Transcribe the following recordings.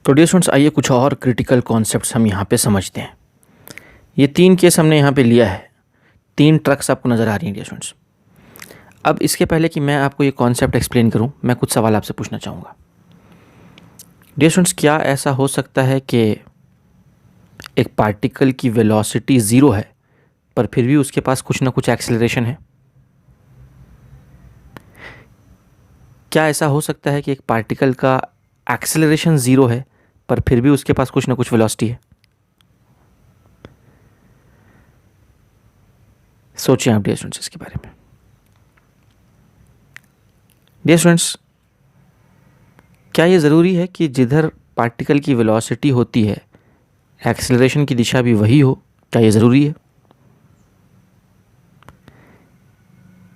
तो dear students, आइए कुछ और क्रिटिकल कॉन्सेप्ट्स हम यहाँ पे समझते हैं। ये 3 केस हमने यहाँ पे लिया है। 3 ट्रक्स आपको नज़र आ रही हैं डियर स्टूडेंट्स। अब इसके पहले कि मैं आपको ये कॉन्सेप्ट एक्सप्लेन करूँ, मैं कुछ सवाल आपसे पूछना चाहूँगा। डियर स्टूडेंट्स, क्या ऐसा हो सकता है कि एक पार्टिकल की वेलोसिटी 0 है पर फिर भी उसके पास कुछ ना कुछ एक्सेलरेशन है? क्या ऐसा हो सकता है कि एक पार्टिकल का एक्सेलरेशन 0 है पर फिर भी उसके पास कुछ ना कुछ वेलोसिटी है? सोचिए आप डियर स्टूडेंट्स इसके बारे में। डियर स्टूडेंट्स, क्या ये ज़रूरी है कि जिधर पार्टिकल की वेलोसिटी होती है एक्सेलरेशन की दिशा भी वही हो? क्या ये ज़रूरी है?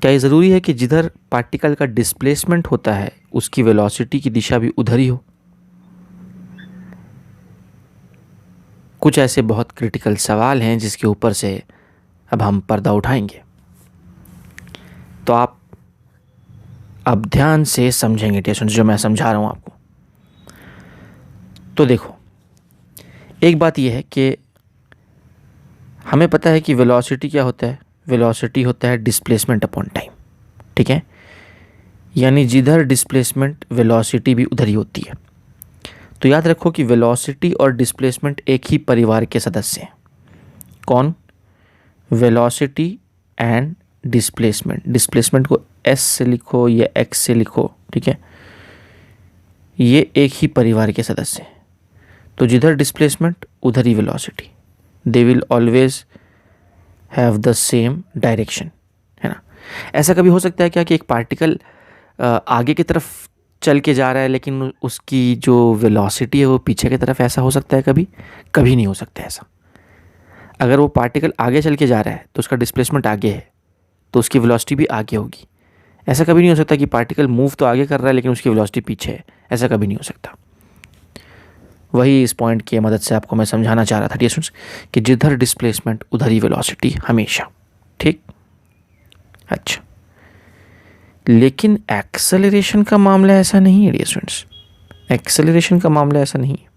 क्या ये ज़रूरी है कि जिधर पार्टिकल का डिस्प्लेसमेंट होता है उसकी वेलोसिटी की दिशा भी उधर ही हो? कुछ ऐसे बहुत क्रिटिकल सवाल हैं जिसके ऊपर से अब हम पर्दा उठाएंगे। तो आप अब ध्यान से समझेंगे डियर स्टूडेंट्स जो मैं समझा रहा हूँ आपको। तो देखो, एक बात यह है कि हमें पता है कि वेलोसिटी क्या होता है। वेलोसिटी होता है डिस्प्लेसमेंट अपॉन टाइम, ठीक है। यानी जिधर डिस्प्लेसमेंट वेलोसिटी भी उधर ही होती है। तो याद रखो कि वेलोसिटी और डिस्प्लेसमेंट एक ही परिवार के सदस्य हैं। कौन? Velocity and displacement. डिस्प्लेसमेंट को एस से लिखो या एक्स से लिखो, ठीक है। ये एक ही परिवार के सदस्य हैं। तो जिधर डिस्प्लेसमेंट उधर ही velocity, they will always have the same direction, है ना। ऐसा कभी हो सकता है क्या कि एक पार्टिकल आगे की तरफ चल के जा रहा है लेकिन उसकी जो वेलोसिटी है वो पीछे की तरफ? ऐसा हो सकता है कभी? कभी नहीं हो सकता ऐसा। अगर वो पार्टिकल आगे चल के जा रहा है तो उसका डिस्प्लेसमेंट आगे है तो उसकी वेलोसिटी भी आगे होगी। ऐसा कभी नहीं हो सकता कि पार्टिकल मूव तो आगे कर रहा है लेकिन उसकी वेलोसिटी पीछे है। ऐसा कभी नहीं हो सकता। वही इस पॉइंट की मदद से आपको मैं समझाना चाह रहा था डियर स्टूडेंट्स कि जिधर डिस्प्लेसमेंट उधर ही वेलोसिटी हमेशा, ठीक। अच्छा, लेकिन एक्सेलरेशन का मामला ऐसा नहीं है डियर स्टूडेंट्स। एक्सेलरेशन का मामला ऐसा नहीं है।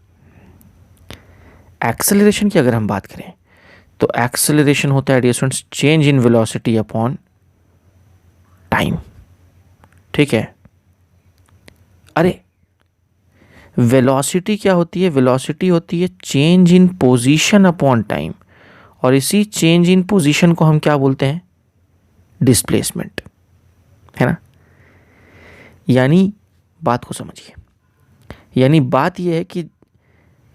एक्सेलरेशन की अगर हम बात करें तो एक्सेलरेशन होता है dear students change in velocity upon time, ठीक है। अरे, वेलोसिटी क्या होती है? वेलोसिटी होती है change in position upon time, और इसी चेंज इन पोजीशन को हम क्या बोलते हैं? डिस्प्लेसमेंट, है ना। यानी बात को समझिए। यानी बात यह है कि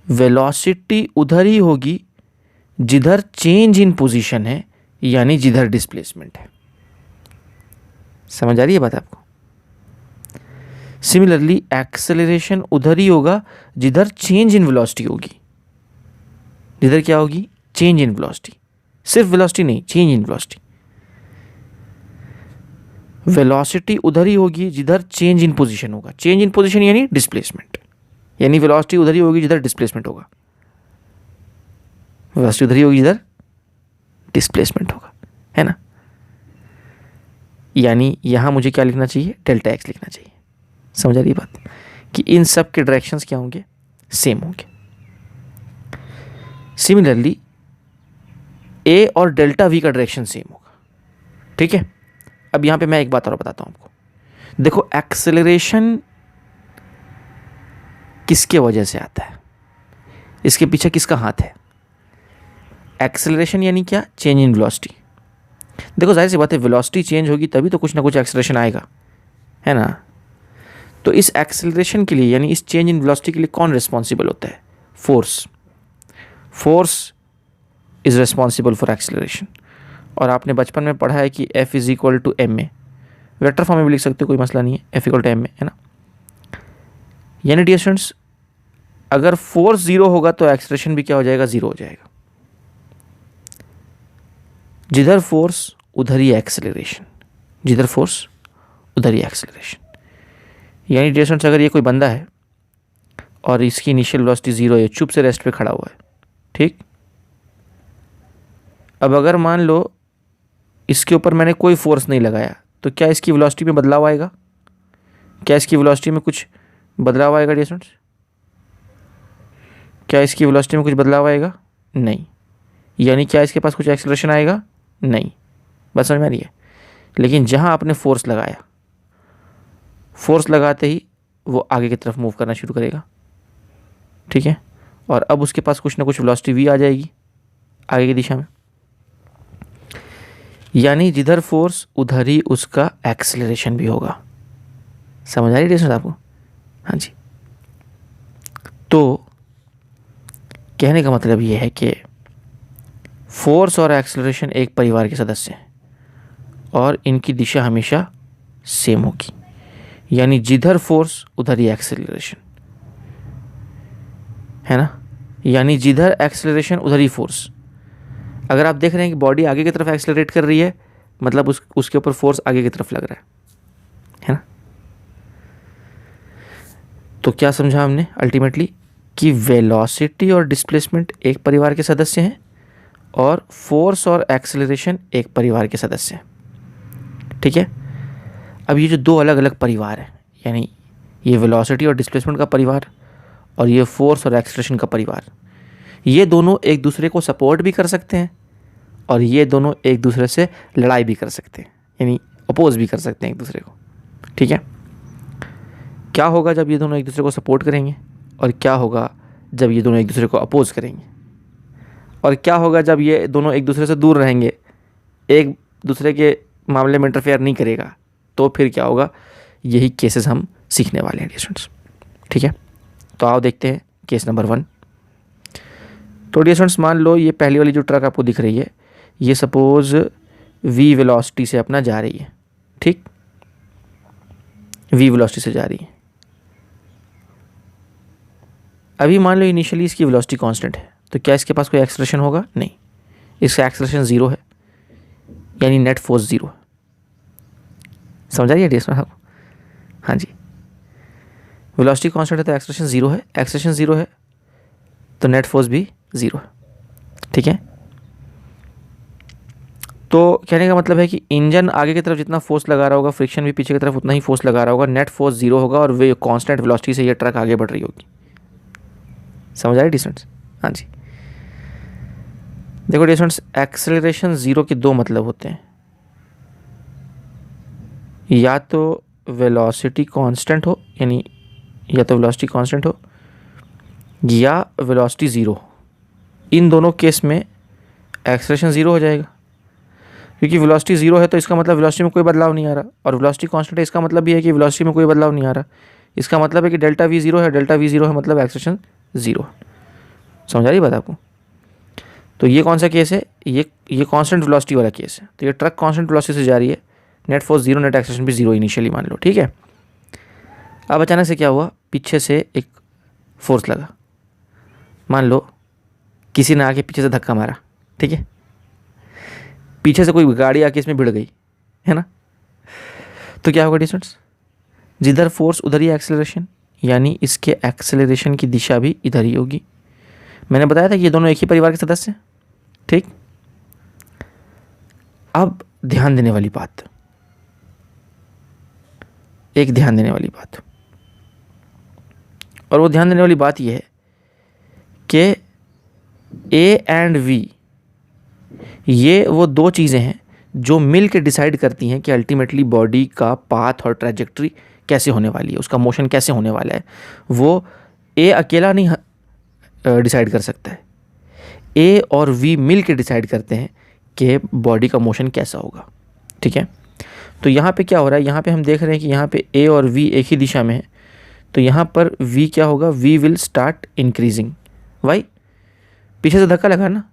वेलोसिटी उधर ही होगी जिधर चेंज इन पोजीशन है, यानी जिधर डिस्प्लेसमेंट है। समझ आ रही है बात आपको? सिमिलरली एक्सेलरेशन उधर ही होगा जिधर चेंज इन वेलोसिटी होगी। जिधर क्या होगी? Change in velocity. सिर्फ वेलोसिटी नहीं, चेंज इन वेलोसिटी। वेलोसिटी उधर ही होगी जिधर चेंज इन पोजीशन होगा। चेंज इन पोजीशन यानी डिस्प्लेसमेंट, यानी वेलोसिटी उधर ही होगी जिधर डिस्प्लेसमेंट होगा। वेलोसिटी उधर ही होगी जिधर डिस्प्लेसमेंट होगा, है ना। यानी यहां मुझे क्या लिखना चाहिए? डेल्टा एक्स लिखना चाहिए। समझ आ रही बात कि इन सब के डायरेक्शंस क्या होंगे? सेम होंगे। सिमिलरली ए और डेल्टा वी का डायरेक्शन सेम होगा, ठीक है। अब यहां पे मैं एक बात और बताता हूं आपको। देखो, एक्सेलरेशन किसके वजह से आता है? इसके पीछे किसका हाथ है? एक्सेलरेशन यानी क्या? Change in velocity. देखो, जाहिर सी बात है, वेलोसिटी चेंज होगी तभी तो कुछ ना कुछ एक्सेलरेशन आएगा, है ना। तो इस एक्सेलरेशन के लिए यानी इस चेंज इन वेलोसिटी के लिए कौन रिस्पॉन्सिबल होता है? Force. Force is responsible for acceleration. और आपने बचपन में पढ़ा है कि F is equal to M A. Vector form में भी लिख सकते हो, कोई मसला नहीं है। F equal to M A, है ना। यानी डियर स्टूडेंट्स, अगर फोर्स 0 होगा तो एक्सेलरेशन भी क्या हो जाएगा? 0 हो जाएगा। जिधर फोर्स उधर ही एक्सेलरेशन, जिधर फोर्स उधर ही एक्सेलरेशन। यानी डियर स्टूडेंट्स, अगर ये कोई बंदा है और इसकी इनिशियल वेलोसिटी 0 है, चुप से रेस्ट पे खड़ा हुआ है, ठीक। अब अगर मान लो इसके ऊपर मैंने कोई फोर्स नहीं लगाया तो क्या इसकी वेलोसिटी में बदलाव आएगा? क्या इसकी वेलोसिटी में कुछ बदलाव आएगा डियर स्टूडेंट्स? क्या इसकी वेलोसिटी में कुछ बदलाव आएगा? नहीं। यानी क्या इसके पास कुछ एक्सेलरेशन आएगा? नहीं। बस समझ में आ रही है? लेकिन जहाँ आपने फोर्स लगाया, फोर्स लगाते ही वो आगे की तरफ मूव करना शुरू करेगा, ठीक है। और अब उसके पास कुछ ना कुछ वेलोसिटी वी आ जाएगी आगे की दिशा में, यानी जिधर फोर्स उधर ही उसका एक्सेलरेशन भी होगा। समझ आ रही है आपको? हाँ जी। तो कहने का मतलब ये है कि फोर्स और एक्सेलरेशन एक परिवार के सदस्य हैं और इनकी दिशा हमेशा सेम होगी, यानी जिधर फोर्स उधर ही एक्सेलरेशन, है ना। यानी जिधर एक्सेलरेशन उधर ही फोर्स। अगर आप देख रहे हैं कि बॉडी आगे की तरफ एक्सेलरेट कर रही है, मतलब उसके ऊपर फोर्स आगे की तरफ लग रहा है ना। तो क्या समझा हमने अल्टीमेटली कि वेलोसिटी और डिस्प्लेसमेंट एक परिवार के सदस्य हैं और फोर्स और एक्सेलरेशन एक परिवार के सदस्य हैं, ठीक है। अब ये जो दो अलग अलग परिवार हैं, यानी ये वेलोसिटी और डिस्प्लेसमेंट का परिवार और ये फोर्स और एक्सेलरेशन का परिवार, ये दोनों एक दूसरे को सपोर्ट भी कर सकते हैं और ये दोनों एक दूसरे से लड़ाई भी कर सकते हैं, यानी अपोज भी कर सकते हैं एक दूसरे को, ठीक है। क्या होगा जब ये दोनों एक दूसरे को सपोर्ट करेंगे और क्या होगा जब ये दोनों एक दूसरे को अपोज करेंगे, और क्या होगा जब ये दोनों एक दूसरे से दूर रहेंगे, एक दूसरे के मामले में इंटरफेयर नहीं करेगा, तो फिर क्या होगा। यही केसेस हम सीखने वाले हैं स्टूडेंट्स, ठीक है। तो आओ देखते हैं केस नंबर 1। तो डियर स्टूडेंट्स, मान लो ये पहली वाली जो ट्रक आपको दिख रही है, ये सपोज v वेलोसिटी से अपना जा रही है, ठीक, v वेलोसिटी से जा रही है। अभी मान लो इनिशियली इसकी वेलोसिटी कांस्टेंट है, तो क्या इसके पास कोई एक्सेलरेशन होगा? नहीं, इसका एक्सेलरेशन 0 है, यानी नेट फोर्स 0 है। समझ आ रही है डियर स्टूडेंट्स आपको? हाँ जी, वेलोसिटी कांस्टेंट है तो एक्सेलरेशन 0 है, एक्सेलरेशन 0 है तो नेट फोर्स भी 0 है, ठीक है। तो कहने का मतलब है कि इंजन आगे की तरफ जितना फोर्स लगा रहा होगा, फ्रिक्शन भी पीछे की तरफ उतना ही फोर्स लगा रहा होगा, नेट फोर्स 0 होगा और वे कांस्टेंट वेलोसिटी से ये ट्रक आगे बढ़ रही होगी। समझ आ रही डिस्टेंस? हाँ जी। देखो डिस्टेंस, एक्सेलरेशन 0 के दो मतलब होते हैं, या तो वेलोसिटी कांस्टेंट हो, यानी या तो वेलोसिटी कांस्टेंट हो या वेलोसिटी 0। इन दोनों केस में एक्सेलरेशन 0 हो जाएगा, क्योंकि वेलोसिटी 0 है तो इसका मतलब वेलोसिटी में कोई बदलाव नहीं आ रहा, और वेलोसिटी कांस्टेंट है इसका मतलब भी है कि वेलोसिटी में कोई बदलाव नहीं आ रहा। इसका मतलब है कि डेल्टा v 0 है, डेल्टा v 0 है मतलब एक्सेलरेशन 0 है। समझ आ रही बात आपको? तो ये कौन सा केस है? ये कांस्टेंट वेलोसिटी वाला केस है। तो ये ट्रक कांस्टेंट वेलोसिटी से जा रही है, नेट फोर्स 0, नेट एक्सेलरेशन भी 0 इनिशियली मान लो, ठीक है। अब अचानक से क्या हुआ, पीछे से एक फोर्स लगा, मान लो किसी ने आके पीछे से धक्का मारा, ठीक है, पीछे से कोई गाड़ी आके इसमें भिड़ गई, है ना। तो क्या होगा डिस्टेंस, जिधर फोर्स उधर ही एक्सेलरेशन, यानी इसके एक्सेलरेशन की दिशा भी इधर ही होगी। मैंने बताया था कि ये दोनों एक ही परिवार के सदस्य हैं, ठीक। अब ध्यान देने वाली बात, एक ध्यान देने वाली बात, और वो ध्यान देने वाली बात ये है कि A एंड V ये वो दो चीज़ें हैं जो मिल के डिसाइड करती हैं कि अल्टीमेटली बॉडी का पाथ और ट्रैजेक्टरी कैसे होने वाली है, उसका मोशन कैसे होने वाला है। वो A अकेला नहीं डिसाइड कर सकता है, A और V मिल के डिसाइड करते हैं कि बॉडी का मोशन कैसा होगा, ठीक है। तो यहाँ पे क्या हो रहा है, यहाँ पे हम देख रहे हैं कि यहाँ पे A और V एक ही दिशा में है, तो यहाँ पर V क्या होगा, V will start increasing. Why? पीछे से धक्का लगा ना,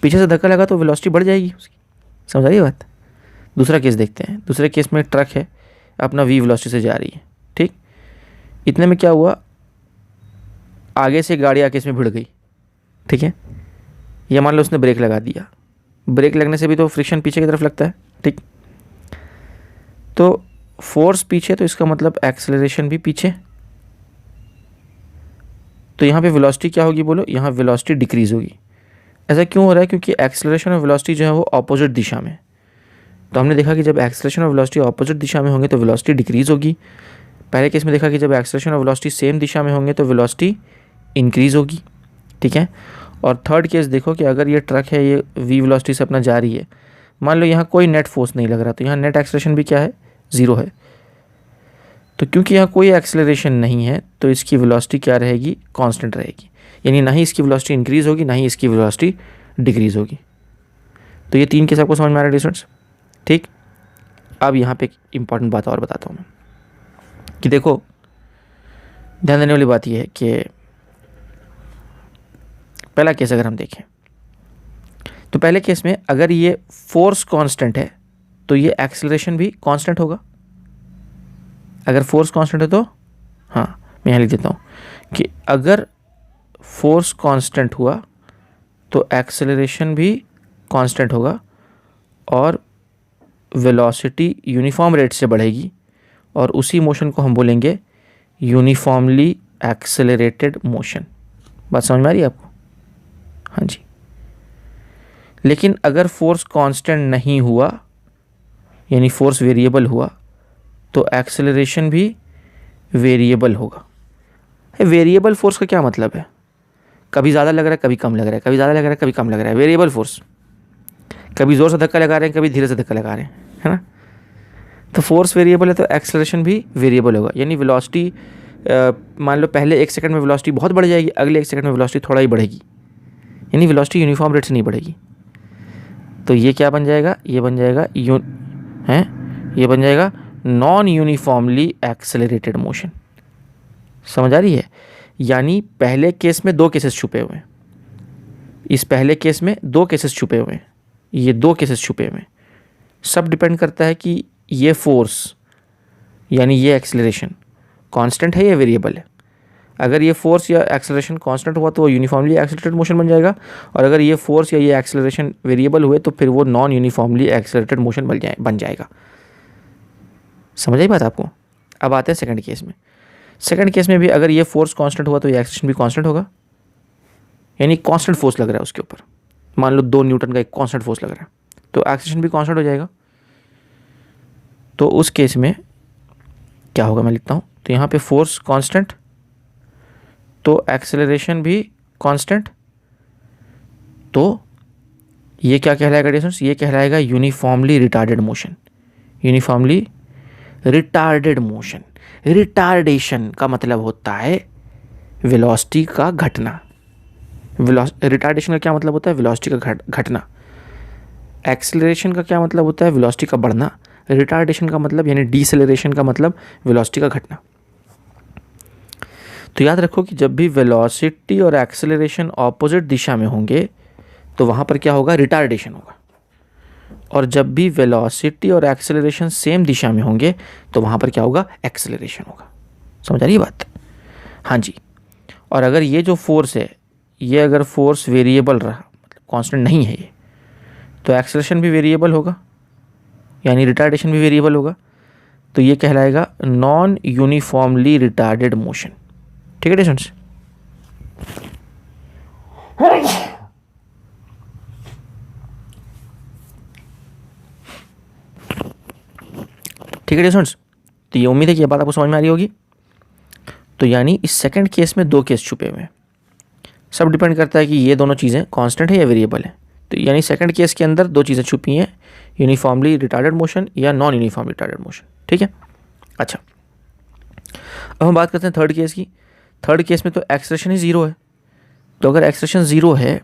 पीछे से धक्का लगा तो वेलोसिटी बढ़ जाएगी उसकी। समझ आ रही है बात? दूसरा केस देखते हैं। दूसरे केस में ट्रक है, अपना V वेलोसिटी से जा रही है, ठीक। इतने में क्या हुआ, आगे से गाड़ी आके इसमें भिड़ गई, ठीक है। या मान लो उसने ब्रेक लगा दिया, ब्रेक लगने से भी तो फ्रिक्शन पीछे की तरफ लगता है, ठीक। तो फोर्स पीछे, तो इसका मतलब एक्सेलरेशन भी पीछे। तो यहाँ पे वेलोसिटी क्या होगी बोलो, यहाँ वेलोसिटी डिक्रीज होगी। ऐसा क्यों हो रहा है, क्योंकि एक्सेलरेशन और वेलोसिटी जो है वो ऑपोजिट दिशा में। तो हमने देखा कि जब एक्सेलरेशन और वेलोसिटी ऑपोजिट दिशा में होंगे तो वेलोसिटी डिक्रीज होगी। पहले केस में देखा कि जब एक्सेलरेशन और वेलोसिटी सेम दिशा में होंगे तो वेलोसिटी इंक्रीज़ होगी, ठीक है। और थर्ड केस देखो कि अगर ये ट्रक है, ये v वेलोसिटी से अपना जा रही है, मान लो यहाँ कोई नेट फोर्स नहीं लग रहा, तो यहाँ नेट एक्सेलरेशन भी क्या है, 0 है। तो क्योंकि यहाँ कोई एक्सेलरेशन नहीं है तो इसकी वेलोसिटी क्या रहेगी, कांस्टेंट रहेगी, यानी ना ही इसकी वेलोसिटी इंक्रीज़ होगी ना ही इसकी वेलोसिटी डिक्रीज़ होगी। तो ये 3 केस आपको समझ में आ रहा है स्टूडेंट्स, ठीक। अब यहाँ पे एक इम्पॉर्टेंट बात और बताता हूँ मैं कि देखो, ध्यान देने वाली बात यह है कि पहला केस अगर हम देखें तो पहले केस में अगर ये फोर्स कांस्टेंट है तो ये एक्सेलरेशन भी कांस्टेंट होगा। अगर फोर्स कांस्टेंट है तो हाँ, मैं यहाँ लिख देता हूँ कि अगर फोर्स कांस्टेंट हुआ तो एक्सेलरेशन भी कांस्टेंट होगा और वेलोसिटी यूनिफॉर्म रेट से बढ़ेगी और उसी मोशन को हम बोलेंगे यूनिफॉर्मली एक्सेलरेटेड मोशन। बात समझ में आ रही है आपको? हाँ जी। लेकिन अगर फोर्स कांस्टेंट नहीं हुआ यानी फोर्स वेरिएबल हुआ तो एक्सेलरेशन भी वेरिएबल होगा। वेरिएबल फोर्स का क्या मतलब है, कभी ज़्यादा लग रहा है कभी कम लग रहा है, कभी ज़्यादा लग रहा है कभी कम लग रहा है। वेरिएबल फोर्स, कभी ज़ोर से धक्का लगा रहे हैं कभी धीरे से धक्का लगा रहे हैं, है ना। तो फोर्स वेरिएबल है तो एक्सेलरेशन भी वेरिएबल होगा, यानी वेलोसिटी मान लो पहले 1 सेकंड में वेलोसिटी बहुत बढ़ जाएगी, अगले 1 सेकंड में वेलोसिटी थोड़ा ही बढ़ेगी, यानी वेलोसिटी यूनिफॉर्म रेट से नहीं बढ़ेगी। तो ये क्या बन जाएगा, ये बन जाएगा ये बन जाएगा नॉन यूनिफॉर्मली एक्सेलरेटेड मोशन। समझ आ रही है? यानी पहले केस में 2 केसेस छुपे हुए हैं, इस पहले केस में 2 केसेस छुपे हुए हैं, ये 2 केसेस छुपे हुए हैं। सब डिपेंड करता है कि ये फोर्स यानी ये एक्सेलरेशन कांस्टेंट है या वेरिएबल है। अगर ये फोर्स या एक्सेलरेशन कांस्टेंट हुआ तो वो यूनिफॉर्मली एक्सेलरेटेड मोशन बन जाएगा, और अगर ये फोर्स या ये एक्सेलरेशन वेरिएबल हुए तो फिर वो नॉन यूनिफॉर्मली एक्सेलरेटेड मोशन बन जाएगा। समझ आई बात आपको? अब आते हैं सेकंड केस में। सेकंड केस में भी अगर ये फोर्स कांस्टेंट हुआ तो ये एक्सेलरेशन भी कांस्टेंट होगा, यानी कांस्टेंट फोर्स लग रहा है उसके ऊपर, मान लो 2 न्यूटन का एक कांस्टेंट फोर्स लग रहा है तो एक्सेलरेशन भी कांस्टेंट हो जाएगा। तो उस केस में क्या होगा, मैं लिखता हूँ, तो यहाँ पे फोर्स कांस्टेंट तो एक्सेलरेशन भी कांस्टेंट, तो ये क्या कहलाएगा डिस्टेंस, ये कहलाएगा uniformly retarded motion. Uniformly retarded motion, retardation का मतलब होता है वेलोसिटी का घटना। रिटार्डेशन का क्या मतलब होता है, वेलोसिटी का घटना। एक्सेलरेशन का क्या मतलब होता है, वेलोसिटी का बढ़ना। रिटार्डेशन का मतलब यानी डिसेलरेशन का मतलब वेलोसिटी का घटना। तो याद रखो कि जब भी वेलोसिटी और एक्सेलरेशन ऑपोजिट दिशा में होंगे तो वहाँ पर क्या होगा, रिटार्डेशन होगा, और जब भी वेलोसिटी और एक्सेलरेशन सेम दिशा में होंगे तो वहाँ पर क्या होगा, एक्सेलरेशन होगा। समझ आ रही है बात? हाँ जी। और अगर ये जो फोर्स है ये अगर फोर्स वेरिएबल रहा, मतलब कांस्टेंट नहीं है ये, तो एक्सेलरेशन भी वेरिएबल होगा यानी रिटार्डेशन भी वेरिएबल होगा। तो ये कहलाएगा नॉन यूनिफॉर्मली रिटार्डेड मोशन। ठीक है स्टूडेंट्स? ठीक है स्टूडेंट्स, तो ये उम्मीद है कि ये बात आपको समझ में आ रही होगी। तो यानी इस सेकंड केस में 2 केस छुपे हुए हैं, सब डिपेंड करता है कि ये दोनों चीज़ें कांस्टेंट है या वेरिएबल है। तो यानी सेकंड केस के अंदर 2 चीज़ें छुपी हैं, यूनिफॉर्मली रिटार्डेड मोशन या नॉन यूनिफॉर्म रिटार्डेड मोशन। ठीक है, अच्छा अब हम बात करते हैं थर्ड केस की। थर्ड केस में तो एक्सेलरेशन ही 0 है, तो अगर एक्सेलरेशन 0 है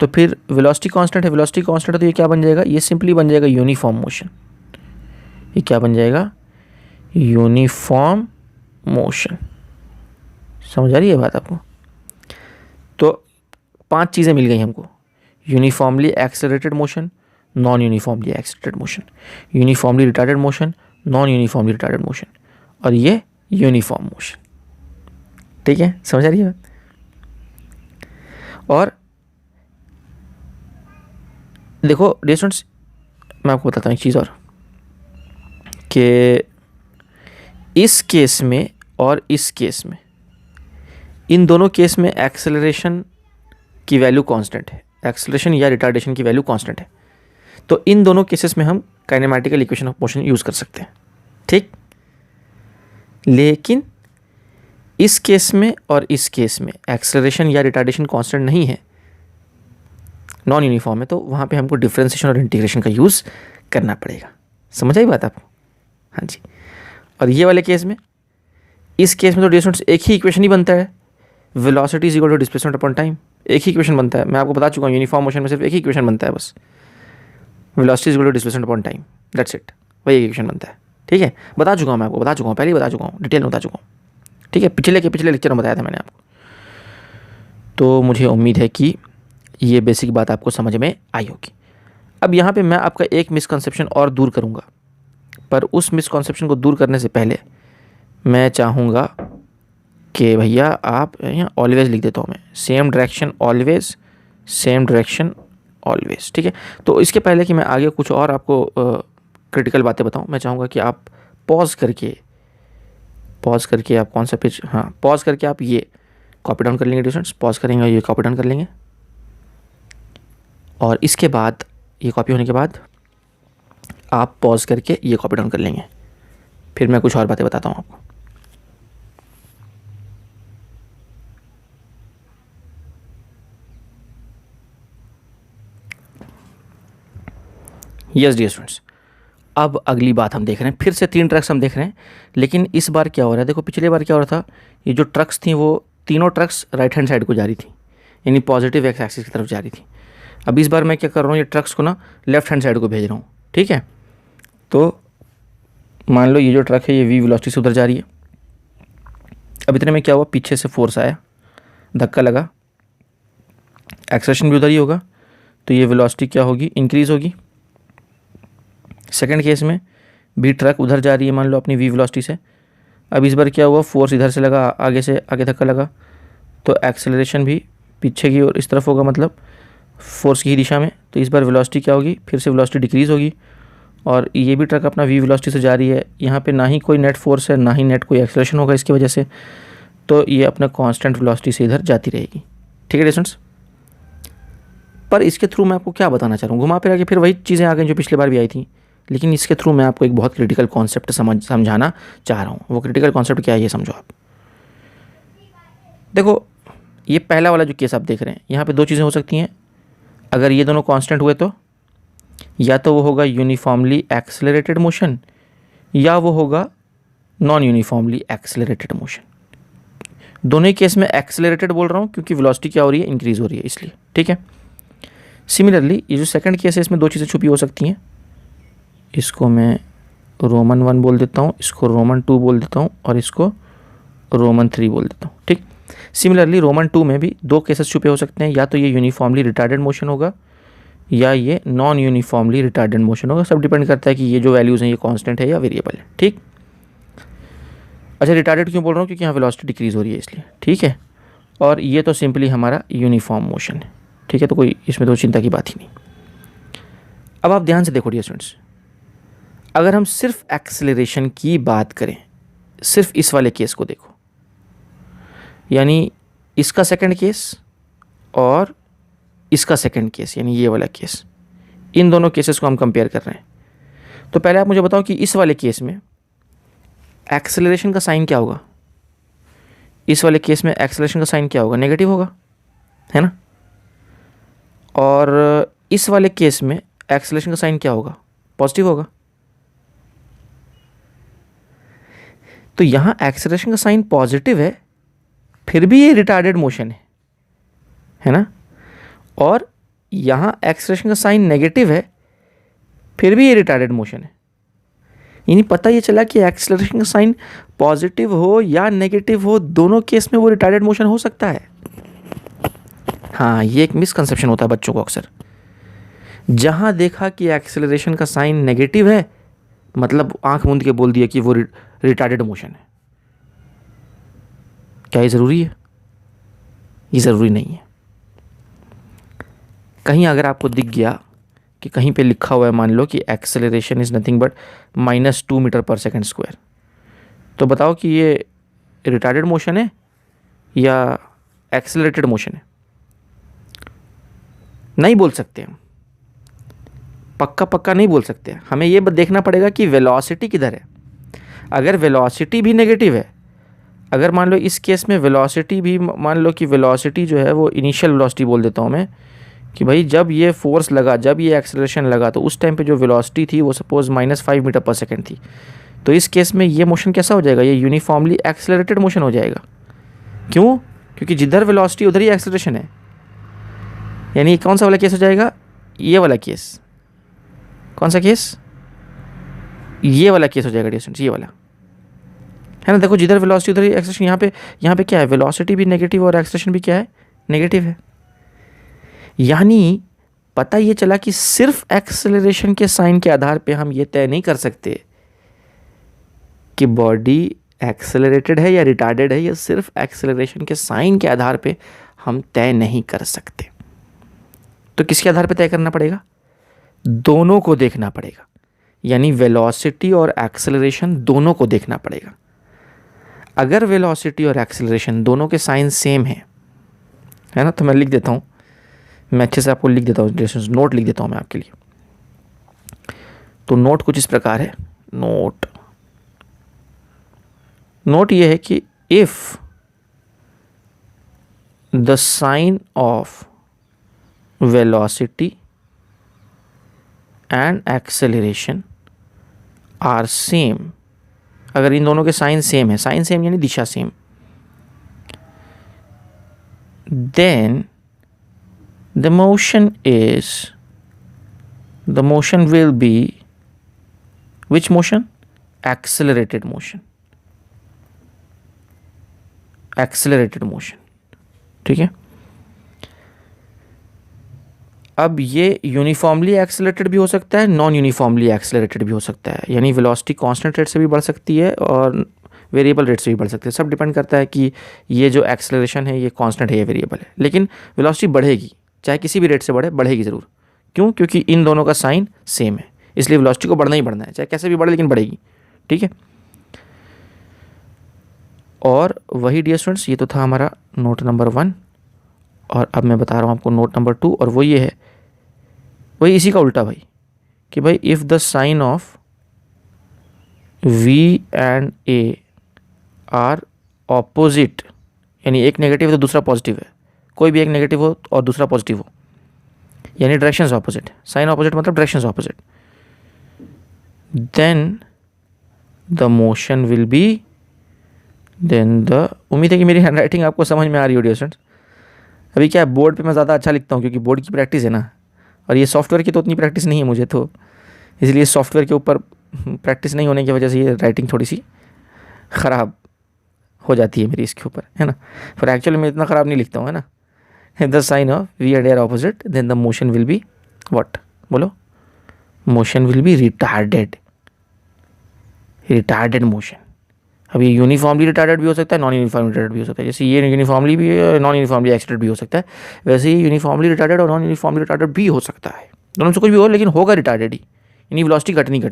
तो फिर वेलोसिटी कांस्टेंट है, वेलोसिटी कांस्टेंट है तो ये क्या बन जाएगा, ये सिंपली बन जाएगा यूनिफॉर्म मोशन। ये क्या बन जाएगा, यूनिफॉर्म मोशन। समझ आ रही है बात आपको? तो 5 चीज़ें मिल गई हमको, uniformly accelerated motion, non uniformly accelerated motion, uniformly retarded motion, non uniformly retarded motion, और ये यूनिफॉर्म मोशन। ठीक है, समझ आ रही है बात? और देखो डियर स्टूडेंट्स, मैं आपको बताता हूँ एक चीज़ और, कि इस केस में और इस केस में, इन दोनों केस में एक्सेलरेशन की वैल्यू कांस्टेंट है, एक्सेलरेशन या रिटार्डेशन की वैल्यू कांस्टेंट है। तो इन दोनों केसेस में हम काइनेमैटिकल इक्वेशन ऑफ मोशन यूज़ कर सकते हैं। ठीक, लेकिन इस केस में और इस केस में एक्सेलरेशन या रिटार्डेशन कांस्टेंट नहीं है, नॉन यूनिफॉर्म है, तो वहाँ पे हमको डिफरेंशिएशन और इंटीग्रेशन का यूज़ करना पड़ेगा। समझ आई बात आपको? हाँ जी। और ये वाले केस में, इस केस में तो डिस्टेंस एक ही इक्वेशन ही बनता है, velocity is equal to displacement upon time, एक ही इक्वेशन बनता है। मैं आपको बता चुका हूँ यूनिफॉर्म मोशन में सिर्फ एक ही इक्वेशन बनता है बस, velocity is equal to displacement upon time, that's it, वही एक इक्वेशन बनता है। ठीक है, बता चुका हूँ मैं आपको, बता चुका हूँ, पहले ही बता चुका हूँ, डिटेल में बता चुका हूँ। ठीक है, पिछले लेक्चर में बताया था मैंने आपको। तो मुझे उम्मीद है कि ये बेसिक बात आपको समझ में आई होगी। अब यहाँ पे मैं आपका एक मिसकंसेप्शन और दूर करूँगा, पर उस मिसकंसेप्शन को दूर करने से पहले मैं चाहूँगा कि भैया आप यहाँ ऑलवेज लिख देता हूँ मैं, same direction always, same direction always. ठीक है, तो इसके पहले कि मैं आगे कुछ और आपको क्रिटिकल बातें बताऊँ, मैं चाहूँगा कि आप पॉज करके आप कौन सा पेज, हाँ पॉज करके आप ये कॉपी डाउन कर लेंगे स्टूडेंट्स, पॉज करेंगे और ये कॉपी डाउन कर लेंगे। और इसके बाद ये कॉपी होने के बाद आप पॉज करके ये कॉपी डाउन कर लेंगे, फिर मैं कुछ और बातें बताता हूँ आपको। यस डियर स्टूडेंट्स, अब अगली बात हम देख रहे हैं, फिर से 3 ट्रक्स हम देख रहे हैं, लेकिन इस बार क्या हो रहा है, देखो पिछले बार क्या हो रहा था, ये जो ट्रक्स थी वो तीनों ट्रक्स राइट हैंड साइड को जा रही थी, यानी पॉजिटिव एक्स एक्सिस की तरफ जा रही थी। अब इस बार मैं क्या कर रहा हूँ, ये ट्रक्स को ना लेफ्ट हैंड साइड को भेज रहा हूँ। ठीक है, तो मान लो ये जो ट्रक है ये वी वेलोसिटी से उधर जा रही है। अब इतने में क्या हुआ, पीछे से फोर्स आया, धक्का लगा, एक्सेलरेशन भी उधर ही होगा, तो ये वेलोसिटी क्या होगी, इंक्रीज होगी। सेकंड केस में भी ट्रक उधर जा रही है मान लो अपनी वी वेलोसिटी से, अब इस बार क्या हुआ, फोर्स इधर से लगा, आगे से आगे धक्का लगा, तो एक्सेलरेशन भी पीछे की ओर इस तरफ होगा, मतलब फोर्स की ही दिशा में। तो इस बार वेलोसिटी क्या होगी, फिर से वेलोसिटी डिक्रीज़ होगी, और ये भी ट्रक अपना वी वेलोसिटी से जा रही है, यहाँ पे ना ही कोई नेट फोर्स है ना ही नेट कोई एक्सेलरेशन होगा इसकी वजह से, तो ये अपना कांस्टेंट वेलोसिटी से इधर जाती रहेगी। ठीक है स्टूडेंट्स, पर इसके थ्रू मैं आपको क्या बताना चाह रहा हूँ, घुमा फिरा के फिर वही चीज़ें आ गई जो पिछले बार भी आई थी, लेकिन इसके थ्रू मैं आपको एक बहुत क्रिटिकल कॉन्सेप्ट समझाना चाह रहा हूँ। वो क्रिटिकल कॉन्सेप्ट क्या है ये समझो आप। देखो ये पहला वाला जो केस आप देख रहे हैं, यहाँ पे 2 चीज़ें हो सकती हैं, अगर ये दोनों कांस्टेंट हुए तो या तो वो होगा यूनिफॉर्मली एक्सेलरेटेड मोशन या वो होगा नॉन यूनिफॉर्मली एक्सेलरेटेड मोशन। दोनों ही केस में एक्सेलरेटेड बोल रहा हूँ क्योंकि वेलोसिटी क्या हो रही है, इंक्रीज हो रही है इसलिए। ठीक है, सिमिलरली ये जो सेकंड केस है इसमें 2 चीज़ें छुपी हो सकती हैं, इसको मैं रोमन 1 बोल देता हूँ, इसको रोमन 2 बोल देता हूँ और इसको रोमन 3 बोल देता हूँ। ठीक, सिमिलरली रोमन 2 में भी 2 केसेस छुपे हो सकते हैं, या तो ये यूनिफॉर्मली रिटार्डेड मोशन होगा या ये नॉन यूनिफॉर्मली रिटार्डेड मोशन होगा। सब डिपेंड करता है कि ये जो वैल्यूज़ हैं ये कांस्टेंट है या वेरिएबल है। ठीक, अच्छा रिटार्डेड क्यों बोल रहा हूँ, क्योंकि यहाँ वेलोसिटी डिक्रीज हो रही है इसलिए। ठीक है, और ये तो सिंपली हमारा यूनिफॉर्म मोशन है। ठीक है, तो कोई इसमें तो चिंता की बात ही नहीं। अब आप ध्यान से देखो डियर स्टूडेंट्स, अगर हम सिर्फ एक्सेलरेशन की बात करें, सिर्फ इस वाले केस को देखो, यानी इसका सेकंड केस और इसका सेकंड केस, यानी ये वाला केस, इन दोनों केसेस को हम कंपेयर कर रहे हैं। तो पहले आप मुझे बताओ कि इस वाले केस में एक्सेलरेशन का साइन क्या होगा, इस वाले केस में एक्सेलरेशन का साइन क्या होगा, नेगेटिव होगा, है ना। और इस वाले केस में एक्सेलरेशन का साइन क्या होगा, पॉजिटिव होगा। तो यहाँ एक्सेलरेशन का साइन पॉजिटिव है, फिर भी ये रिटार्डेड मोशन है ना, और यहाँ एक्सेलरेशन का साइन नेगेटिव है, फिर भी ये रिटार्डेड मोशन है। यानी पता ये चला कि एक्सेलरेशन का साइन पॉजिटिव हो या नेगेटिव हो, दोनों केस में वो रिटार्डेड मोशन हो सकता है। हाँ, ये एक मिसकंसेप्शन होता है बच्चों को अक्सर, जहाँ देखा कि एक्सेलरेशन का साइन नेगेटिव है, मतलब आंख मूंद के बोल दिया कि वो रिटार्डेड मोशन है। क्या ये ज़रूरी है? ये ज़रूरी नहीं है। कहीं अगर आपको दिख गया कि कहीं पे लिखा हुआ है, मान लो कि acceleration is nothing but -2 metre per second square, तो बताओ कि ये रिटार्डेड मोशन है या एक्सेलरेटेड मोशन है? नहीं बोल सकते हम, पक्का नहीं बोल सकते। हमें ये देखना पड़ेगा कि वेलोसिटी किधर है। अगर वेलोसिटी भी नेगेटिव है, अगर मान लो इस केस में वेलोसिटी भी, मान लो कि वेलोसिटी जो है वो इनिशियल वेलोसिटी बोल देता हूँ मैं, कि भाई जब ये फोर्स लगा, जब ये एक्सेलरेशन लगा, तो उस टाइम पे जो वेलोसिटी थी वो सपोज -5 मीटर पर सेकेंड थी। तो इस केस में ये मोशन कैसा हो जाएगा, ये यूनिफॉर्मली एक्सेलरेटेड मोशन हो जाएगा। क्यों? क्योंकि जिधर वेलोसिटी उधर ही एक्सेलरेशन है। यानी कौन सा वाला केस हो जाएगा, ये वाला केस। कौन सा केस? ये वाला केस हो जाएगा डिस्टेंस, ये वाला है ना। देखो जिधर वेलोसिटी उधर ही एक्सेलरेशन। यहाँ पे क्या है, वेलोसिटी भी नेगेटिव और एक्सेलरेशन भी क्या है, नेगेटिव है। यानी पता ये चला कि सिर्फ एक्सेलरेशन के साइन के आधार पे हम ये तय नहीं कर सकते कि बॉडी एक्सेलरेटेड है या रिटार्डेड है। या सिर्फ एक्सेलरेशन के साइन के आधार पे हम तय नहीं कर सकते। तो किसके आधार पे तय करना पड़ेगा, दोनों को देखना पड़ेगा। यानी वेलोसिटी और एक्सेलरेशन दोनों को देखना पड़ेगा। अगर वेलोसिटी और एक्सेलरेशन दोनों के साइन सेम है ना, तो मैं लिख देता हूँ, मैं अच्छे से आपको लिख देता हूँ, नोट लिख देता हूँ मैं आपके लिए। तो नोट कुछ इस प्रकार है। नोट ये है कि if the sign of velocity and acceleration are same, अगर इन दोनों के साइन सेम है, साइन सेम यानी दिशा same, then the motion will be which motion? Accelerated motion. ठीक है। अब ये यूनिफॉर्मली एक्सेलरेटेड भी हो सकता है, नॉन यूनिफॉर्मली एक्सेलरेटेड भी हो सकता है। यानी वेलोसिटी कांस्टेंट रेट से भी बढ़ सकती है और वेरिएबल रेट से भी बढ़ सकती है। सब डिपेंड करता है कि ये जो एक्सेलरेशन है ये कांस्टेंट है या वेरिएबल है। लेकिन वेलोसिटी बढ़ेगी, चाहे किसी भी रेट से बढ़ेगी ज़रूर। क्यों? क्योंकि इन दोनों का साइन सेम है, इसलिए वेलोसिटी को बढ़ना ही बढ़ना है, चाहे कैसे भी बढ़े लेकिन बढ़ेगी। ठीक है। और वही डियर स्टूडेंट्स, ये तो था हमारा नोट नंबर 1। और अब मैं बता रहा हूँ आपको नोट नंबर 2, और वो ये है, वही इसी का उल्टा भाई, कि भाई if the sign of V and A are opposite, यानी एक नेगेटिव है तो दूसरा पॉजिटिव है, कोई भी एक नेगेटिव हो और दूसरा पॉजिटिव हो, यानी डायरेक्शंस ऑपोजिट, साइन ऑपोजिट मतलब directions opposite, then the motion will be, then the, उम्मीद है कि मेरी हैंड राइटिंग आपको समझ में आ रही हो डियर स्टूडेंट्स। अभी क्या है, बोर्ड पे मैं ज़्यादा अच्छा लिखता हूँ क्योंकि बोर्ड की प्रैक्टिस है ना, और ये सॉफ्टवेयर की तो उतनी प्रैक्टिस नहीं है मुझे, तो इसलिए सॉफ्टवेयर के ऊपर प्रैक्टिस नहीं होने की वजह से ये राइटिंग थोड़ी सी ख़राब हो जाती है मेरी इसके ऊपर, है ना। पर एक्चुअली मैं इतना ख़राब नहीं लिखता हूँ, है ना। The sign of V and A opposite, then the motion will be what, बोलो, motion will be retarded motion. अब ये यूनिफॉर्मली रिटार्डेड भी हो सकता है, नॉन यूनिफॉर्मली रिटार्डेड भी हो सकता है। जैसे ये यूनिफॉर्मली भी, नॉन यूनिफॉर्मली एक्सीडेंट भी हो सकता है, वैसे ही यूनिफॉर्मली रिटार्डेड और नॉन यूनिफॉर्मली रिटार्डेड भी हो सकता है। दोनों से कुछ भी हो, लेकिन होगा रिटार्डेड ही, यानी वेलोसिटी घटनी है।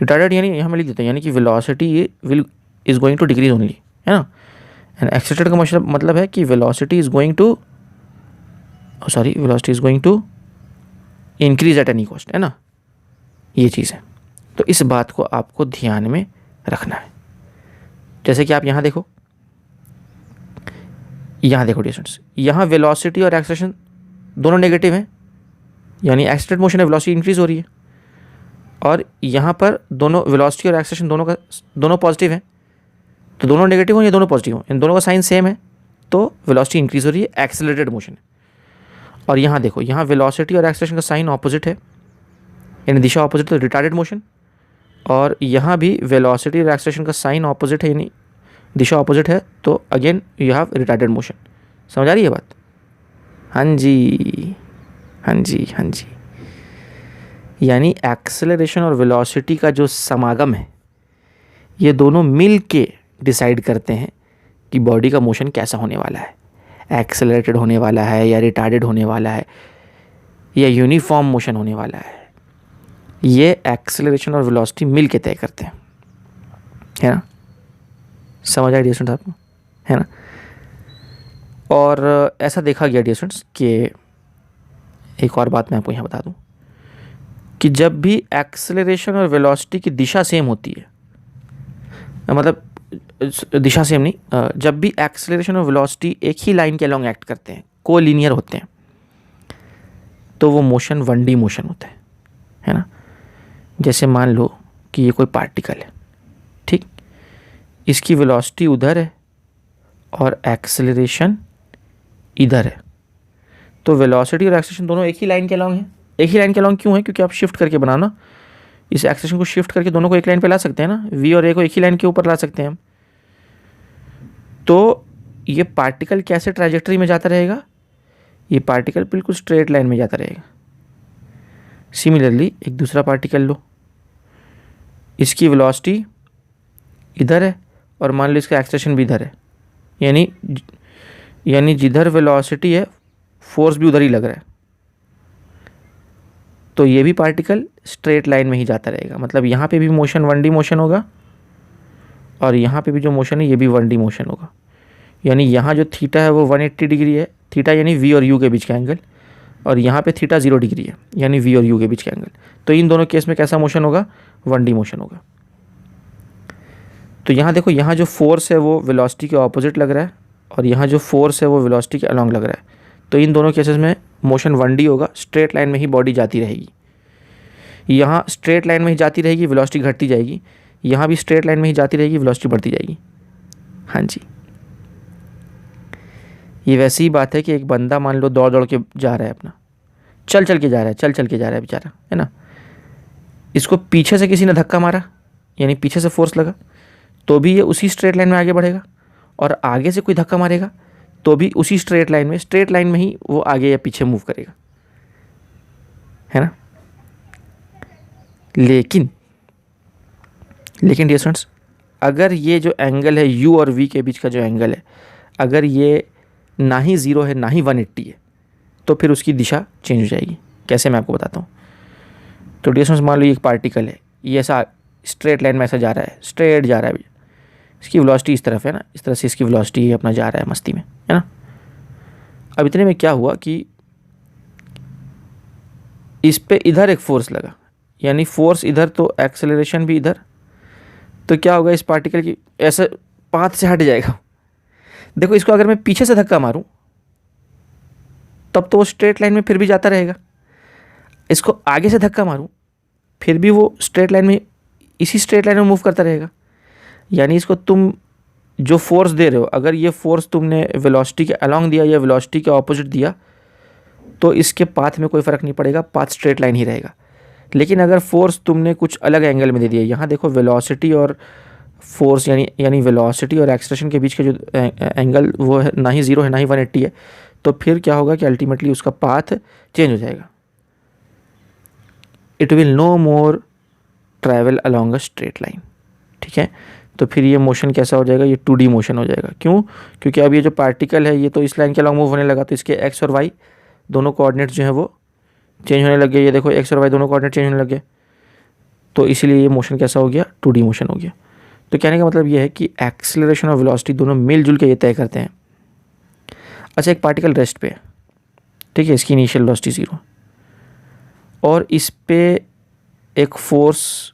रिटार्डेड यानी यहाँ मैं लिख देता हूँ, यानी कि velocity is going to decrease only, है ना। एंड एक्सीलरेटेड का मतलब है कि velocity is going to increase at any cost, है ना, ये चीज़ है। तो इस बात को आपको ध्यान में रखना है। जैसे कि आप यहाँ देखो डिस्टेंस, यहाँ वेलोसिटी और एक्सेलरेशन दोनों नेगेटिव हैं, यानी एक्सीलरेटेड मोशन है, वेलोसिटी इंक्रीज हो रही है। और यहाँ पर दोनों वेलोसिटी और एक्सेलरेशन दोनों पॉजिटिव हैं, तो दोनों नेगेटिव हो या दोनों पॉजिटिव हो, इन दोनों का साइन सेम है, तो वेलोसिटी इंक्रीज हो रही है, एक्सेलरेटेड मोशन है। और यहाँ देखो, यहाँ वेलोसिटी और एक्सेलरेशन का साइन ऑपोजिट है, यानी दिशा ऑपोजिट, तो रिटार्डेड मोशन। और यहाँ भी वेलोसिटी और एक्सेलरेशन का साइन ऑपोजिट है, यानी दिशा ऑपोजिट है, तो again you have retarded motion. समझ आ रही है बात? हाँ जी। यानी एक्सेलरेशन और वेलोसिटी का जो समागम है, ये दोनों मिल के डिसाइड करते हैं कि बॉडी का मोशन कैसा होने वाला है, एक्सेलरेटेड होने वाला है या रिटार्डेड होने वाला है या यूनिफॉर्म मोशन होने वाला है। ये एक्सेलरेशन और वेलोसिटी मिल के तय करते हैं, है ना। समझ आया डियर स्टूडेंट्स आपको, है ना। और ऐसा देखा गया डियर स्टूडेंट्स कि एक और बात मैं आपको यहाँ बता दूँ कि जब भी एक्सेलरेशन और वेलोसिटी की दिशा सेम होती है, मतलब दिशा सेम नहीं, जब भी एक्सेलरेशन और वेलोसिटी एक ही लाइन के अलॉन्ग एक्ट करते हैं, को लीनियर होते हैं, तो वो मोशन 1D मोशन होता है ना। जैसे मान लो कि ये कोई पार्टिकल है, ठीक, इसकी वेलोसिटी उधर है और एक्सेलरेशन इधर है, तो वेलोसिटी और एक्सेलरेशन दोनों एक ही लाइन के अलॉन्ग हैं। एक ही लाइन के अलॉन्ग क्यों है? क्योंकि आप शिफ्ट करके बनाना, इस एक्सेलरेशन को शिफ्ट करके दोनों को एक लाइन पे ला सकते हैं ना, v और a को एक ही लाइन के ऊपर ला सकते हैं हम। तो ये पार्टिकल कैसे ट्रैजेक्टरी में जाता रहेगा? ये पार्टिकल बिल्कुल स्ट्रेट लाइन में जाता रहेगा। सिमिलरली एक दूसरा पार्टिकल लो, इसकी वेलोसिटी इधर है और मान लो इसका एक्सेलरेशन भी इधर है, यानी जिधर वेलोसिटी है फोर्स भी उधर ही लग रहा है, तो ये भी पार्टिकल स्ट्रेट लाइन में ही जाता रहेगा। मतलब यहाँ पे भी मोशन 1D मोशन होगा और यहाँ पे भी जो मोशन है ये भी 1D मोशन होगा। यानी यहाँ जो थीटा है वो 180 डिग्री है, थीटा यानी v और u के बीच का एंगल, और यहाँ पे थीटा 0 डिग्री है यानी v और u के बीच का एंगल। तो इन दोनों केस में कैसा मोशन होगा? 1D मोशन होगा। तो यहाँ देखो, यहाँ जो फोर्स है वो वेलोसिटी के ऑपोजिट लग रहा है और यहाँ जो फोर्स है वो वेलोसिटी के अलॉन्ग लग रहा है। तो इन दोनों केसेस में मोशन 1D होगा, स्ट्रेट लाइन में ही बॉडी जाती रहेगी। यहाँ स्ट्रेट लाइन में ही जाती रहेगी, वेलोसिटी घटती जाएगी, यहाँ भी स्ट्रेट लाइन में ही जाती रहेगी, वेलोसिटी बढ़ती जाएगी। हाँ जी, ये वैसी ही बात है कि एक बंदा मान लो दौड़ दौड़ के जा रहा है, अपना चल चल के जा रहा है बेचारा, है ना। इसको पीछे से किसी ने धक्का मारा, यानी पीछे से फोर्स लगा, तो भी ये उसी स्ट्रेट लाइन में आगे बढ़ेगा, और आगे से कोई धक्का मारेगा तो भी उसी स्ट्रेट लाइन में ही वो आगे या पीछे मूव करेगा, है ना। लेकिन डियर स्टूडेंट्स, अगर ये जो एंगल है u और v के बीच का जो एंगल है, अगर ये ना ही 0 है ना ही 180 है, तो फिर उसकी दिशा चेंज हो जाएगी। कैसे, मैं आपको बताता हूँ। तो डियर स्टूडेंट्स, मान लो एक पार्टिकल है, ये ऐसा स्ट्रेट लाइन में ऐसा जा रहा है, स्ट्रेट जा रहा है, इसकी वेलोसिटी इस तरफ है ना, इस तरह से इसकी वेलोसिटी अपना जा रहा है मस्ती में, है ना। अब इतने में क्या हुआ कि इस पे इधर एक फोर्स लगा, यानी फोर्स इधर तो एक्सेलरेशन भी इधर, तो क्या होगा, इस पार्टिकल की ऐसे पाथ से हट जाएगा। देखो, इसको अगर मैं पीछे से धक्का मारूं तब तो वो स्ट्रेट लाइन में फिर भी जाता रहेगा, इसको आगे से धक्का मारूं फिर भी वो स्ट्रेट लाइन में, इसी स्ट्रेट लाइन में मूव करता रहेगा। यानी इसको तुम जो फोर्स दे रहे हो, अगर ये फोर्स तुमने वेलोसिटी के अलॉन्ग दिया या वेलोसिटी के ऑपोजिट दिया, तो इसके पाथ में कोई फ़र्क नहीं पड़ेगा, पाथ स्ट्रेट लाइन ही रहेगा। लेकिन अगर फोर्स तुमने कुछ अलग एंगल में दे दिया, यहाँ देखो वेलोसिटी और फोर्स यानी वेलोसिटी और एक्सेलरेशन के बीच का जो एंगल वो है, ना ही 0 है ना ही 180 है, तो फिर क्या होगा कि अल्टीमेटली उसका पाथ चेंज हो जाएगा। It will no more travel along a straight line, ठीक है। तो फिर ये मोशन कैसा हो जाएगा? ये 2D मोशन हो जाएगा। क्यों? क्योंकि अब ये जो पार्टिकल है ये तो इस लाइन के अलॉन्ग मूव होने लगा, तो इसके x और y दोनों कोऑर्डिनेट्स जो हैं वो चेंज होने लग गए। ये देखो x और y दोनों कोऑर्डिनेट चेंज होने लग गए, तो इसीलिए ये मोशन कैसा हो गया? 2D मोशन हो गया। तो कहने का मतलब ये है कि एक्सेलरेशन और वेलोसिटी दोनों मिलजुल के ये तय करते हैं। अच्छा, एक पार्टिकल रेस्ट पे है, ठीक है, इसकी इनिशियल वेलोसिटी 0, और इस पे एक फोर्स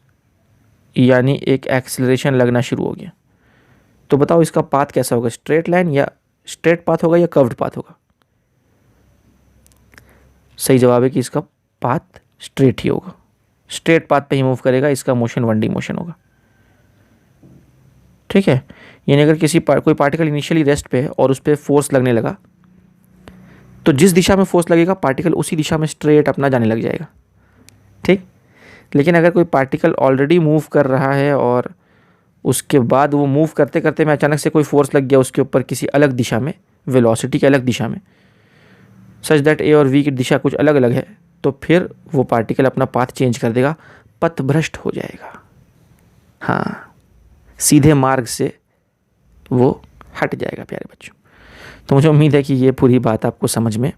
यानी एक एक्सेलरेशन लगना शुरू हो गया, तो बताओ इसका पाथ कैसा होगा? स्ट्रेट लाइन या स्ट्रेट पाथ होगा या कर्व्ड पाथ होगा? सही जवाब है कि इसका पाथ स्ट्रेट ही होगा, स्ट्रेट पाथ पे ही मूव करेगा, इसका मोशन 1D मोशन होगा, ठीक है। यानी अगर कोई पार्टिकल इनिशियली रेस्ट पे है और उस पर फोर्स लगने लगा, तो जिस दिशा में फोर्स लगेगा पार्टिकल उसी दिशा में स्ट्रेट अपना जाने लग जाएगा, ठीक। लेकिन अगर कोई पार्टिकल ऑलरेडी मूव कर रहा है और उसके बाद वो मूव करते करते में अचानक से कोई फोर्स लग गया उसके ऊपर किसी अलग दिशा में, वेलोसिटी की अलग दिशा में, सच दैट ए और वी की दिशा कुछ अलग अलग है, तो फिर वो पार्टिकल अपना पाथ चेंज कर देगा, पथभ्रष्ट हो जाएगा। हाँ, सीधे मार्ग से वो हट जाएगा प्यारे बच्चों। तो मुझे उम्मीद है कि ये पूरी बात आपको समझ में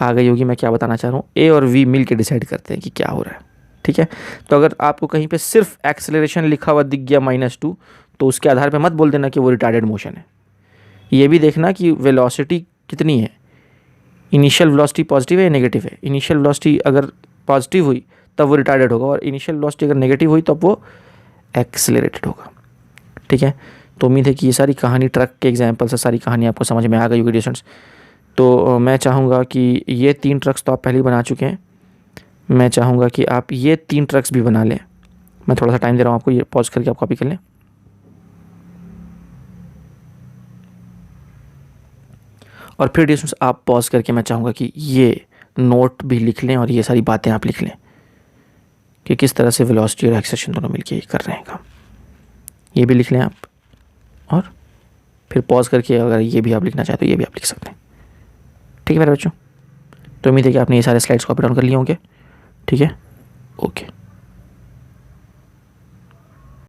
आ गई होगी। मैं क्या बताना चाह रहा हूँ, ए और वी मिल के डिसाइड करते हैं कि क्या हो रहा है, ठीक है। तो अगर आपको कहीं पे सिर्फ एक्सेलरेशन लिखा हुआ दिख गया -2, तो उसके आधार पे मत बोल देना कि वो रिटार्डेड मोशन है। ये भी देखना कि वेलोसिटी कितनी है, इनिशियल वेलोसिटी पॉजिटिव है या नेगेटिव है। इनिशियल वेलोसिटी अगर पॉजिटिव हुई तब वो रिटार्डेड होगा, और इनिशियल वेलोसिटी अगर नेगेटिव हुई तब वो एक्सेलरेटेड होगा, ठीक है। तो उम्मीद है कि ये सारी कहानी ट्रक के एग्जाम्पल से सारी कहानी आपको समझ में आ गई होगी स्टूडेंट्स। तो मैं चाहूँगा कि ये 3 ट्रक्स तो आप पहले ही बना चुके हैं, मैं चाहूँगा कि आप ये 3 ट्रक्स भी बना लें। मैं थोड़ा सा टाइम दे रहा हूँ आपको, ये पॉज करके आप कॉपी कर लें। और फिर स्टूडेंट्स आप पॉज करके मैं चाहूँगा कि ये नोट भी लिख लें और ये सारी बातें आप लिख लें कि किस तरह से वेलोसिटी और एक्सेलरेशन दोनों मिलके कर रहे हैं काम। ये भी लिख लें आप, और फिर पॉज करके अगर ये भी आप लिखना चाहें तो ये भी आप लिख सकते हैं। ठीक है मेरे बच्चों, तो उम्मीद है कि आपने ये सारे स्लाइड्स कॉपी डाउन कर लिए होंगे। ठीक है, ओके।